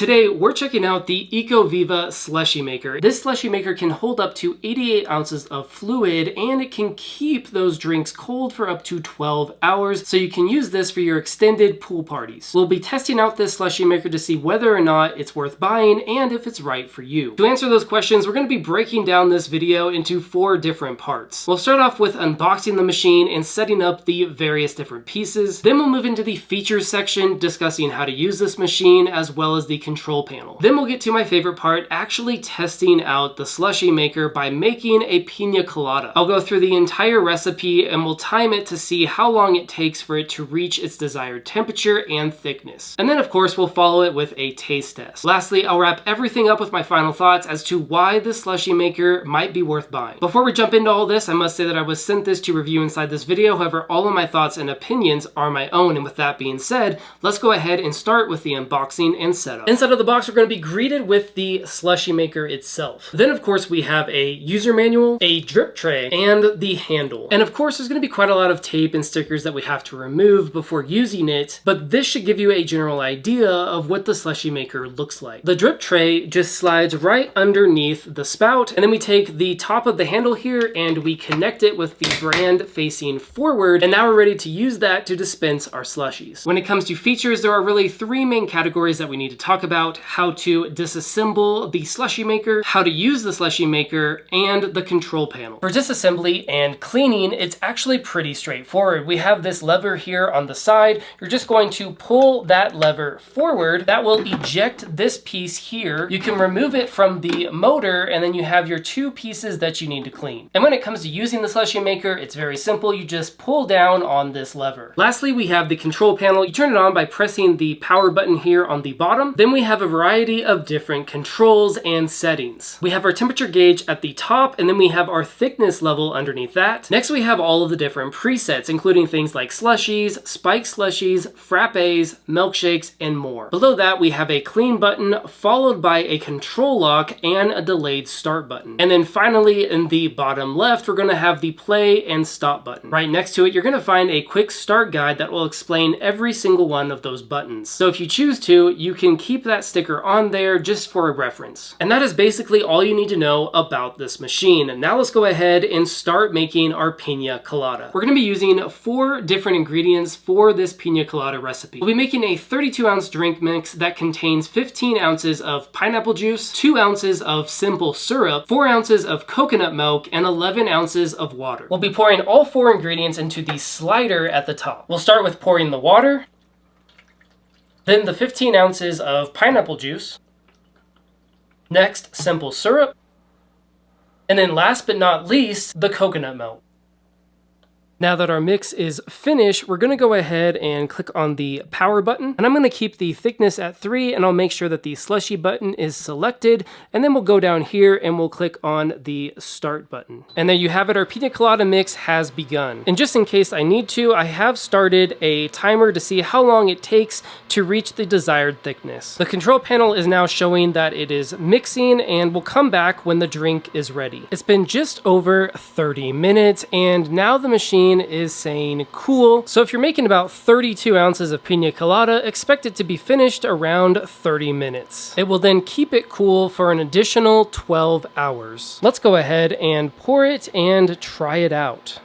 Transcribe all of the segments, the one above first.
Today, we're checking out the Ecoviva Slushy Maker. This slushy maker can hold up to 88 ounces of fluid, and it can keep those drinks cold for up to 12 hours, so you can use this for your extended pool parties. We'll be testing out this slushy maker to see whether or not it's worth buying and if it's right for you. To answer those questions, we're going to be breaking down this video into 4 different parts. We'll start off with unboxing the machine and setting up the various different pieces. Then we'll move into the features section, discussing how to use this machine as well as the control panel. Then we'll get to my favorite part, actually testing out the slushy maker by making a pina colada. I'll go through the entire recipe and we'll time it to see how long it takes for it to reach its desired temperature and thickness. And then of course we'll follow it with a taste test. Lastly, I'll wrap everything up with my final thoughts as to why this slushy maker might be worth buying. Before we jump into all this, I must say that I was sent this to review inside this video. However, all of my thoughts and opinions are my own, and with that being said, let's go ahead and start with the unboxing and setup. Inside of the box, we're going to be greeted with the slushy maker itself. Then of course we have a user manual, a drip tray, and the handle. And of course there's going to be quite a lot of tape and stickers that we have to remove before using it, but this should give you a general idea of what the slushy maker looks like. The drip tray just slides right underneath the spout, and then we take the top of the handle here and we connect it with the brand facing forward, and now we're ready to use that to dispense our slushies. When it comes to features, there are really 3 main categories that we need to talk about: how to disassemble the slushy maker, how to use the slushy maker, and the control panel. For disassembly and cleaning, it's actually pretty straightforward. We have this lever here on the side. You're just going to pull that lever forward. That will eject this piece here. You can remove it from the motor, and then you have your 2 pieces that you need to clean. And when it comes to using the slushy maker, it's very simple. You just pull down on this lever. Lastly, we have the control panel. You turn it on by pressing the power button here on the bottom. Then we have a variety of different controls and settings. We have our temperature gauge at the top, and then we have our thickness level underneath that. Next, we have all of the different presets, including things like slushies, spiked slushies, frappes, milkshakes, and more. Below that, we have a clean button, followed by a control lock and a delayed start button. And then finally, in the bottom left, we're going to have the play and stop button. Right next to it, you're going to find a quick start guide that will explain every single one of those buttons. So if you choose to, you can keep that sticker on there just for a reference. And that is basically all you need to know about this machine. And now let's go ahead and start making our pina colada. We're going to be using 4 different ingredients for this pina colada recipe. We'll be making a 32-ounce drink mix that contains 15 ounces of pineapple juice, 2 ounces of simple syrup, 4 ounces of coconut milk, and 11 ounces of water. We'll be pouring all 4 ingredients into the slider at the top. We'll start with pouring the water, then the 15 ounces of pineapple juice, next simple syrup, and then last but not least, the coconut milk. Now that our mix is finished, we're going to go ahead and click on the power button, and I'm going to keep the thickness at 3, and I'll make sure that the slushy button is selected, and then we'll go down here and we'll click on the start button. And there you have it, our pina colada mix has begun. And just in case I need to, I have started a timer to see how long it takes to reach the desired thickness. The control panel is now showing that it is mixing, and will come back when the drink is ready. It's been just over 30 minutes, and now the machine is saying cool. So if you're making about 32 ounces of pina colada, expect it to be finished around 30 minutes. It will then keep it cool for an additional 12 hours. Let's go ahead and pour it and try it out.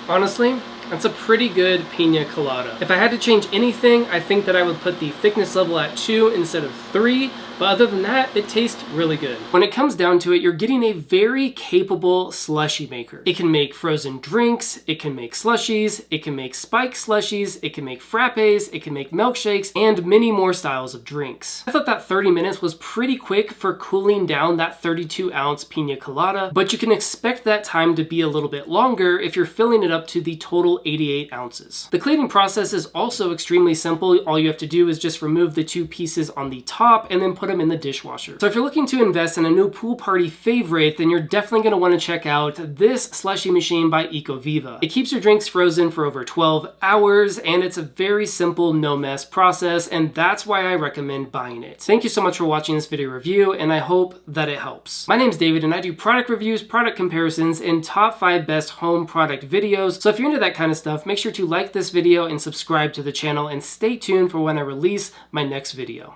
Honestly, that's a pretty good pina colada. If I had to change anything, I think that I would put the thickness level at 2 instead of 3, but other than that, it tastes really good. When it comes down to it, you're getting a very capable slushy maker. It can make frozen drinks, it can make slushies, it can make spiked slushies, it can make frappes, it can make milkshakes, and many more styles of drinks. I thought that 30 minutes was pretty quick for cooling down that 32-ounce pina colada, but you can expect that time to be a little bit longer if you're filling it up to the total 88 ounces. The cleaning process is also extremely simple. All you have to do is just remove the 2 pieces on the top and then put them in the dishwasher. So if you're looking to invest in a new pool party favorite, then you're definitely going to want to check out this slushy machine by Ecoviva. It keeps your drinks frozen for over 12 hours, and it's a very simple, no mess process, and that's why I recommend buying it. Thank you so much for watching this video review, and I hope that it helps. My name's David, and I do product reviews, product comparisons, and top 5 best home product videos. So if you're into that kind of stuff, make sure to like this video and subscribe to the channel, and stay tuned for when I release my next video.